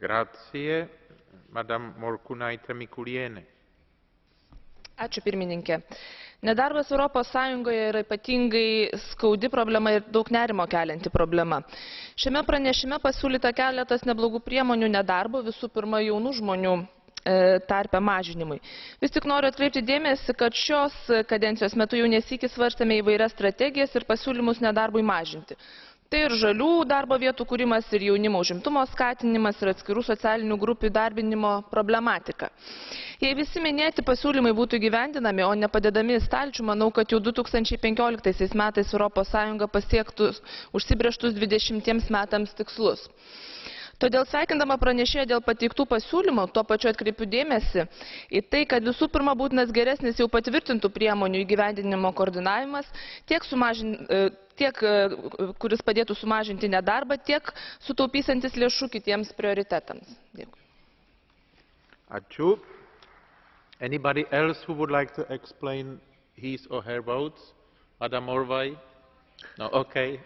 Grazie. Madam Morkunaitė Mikulienė. Ačiū pirmininkė. Nedarbas Europos Sąjungoje yra ypatingai skaudi problema ir daug nerimo kelianti problema. Šiame pranešime pasiūlyta keletas neblogų priemonių nedarbo, visų pirma jaunų žmonių tarpe mažinimui. Vis tik noriu atkreipti dėmesį, kad šios kadencijos metu jau nesykį svarstėme įvairias strategijas ir pasiūlymus nedarbui mažinti. Tai ir žalių darbo vietų kūrimas, ir jaunimo užimtumo skatinimas, ir atskirų socialinių grupių įdarbinimo problematika. Jei visi minėti pasiūlymai būtų įgyvendinami, o ne padedami į stalčių, manau, kad jau 2015 metais Europos Sąjunga pasiektų užsibrėžtus 20 metams tikslus. Todėl sveikindama pranešėją dėl pateiktų pasiūlymų, tuo pačiu atkreipiu dėmesį į tai, kad visų pirma būtinas geresnis jau patvirtintų priemonių įgyvendinimo koordinavimas, tiek kuris padėtų sumažinti nedarbą, tiek sutaupysantis lėšų kitiems prioritetams. Dėkui. Ačiū. Anybody else who would like to explain his or her votes? Madam Morvai? No, okay.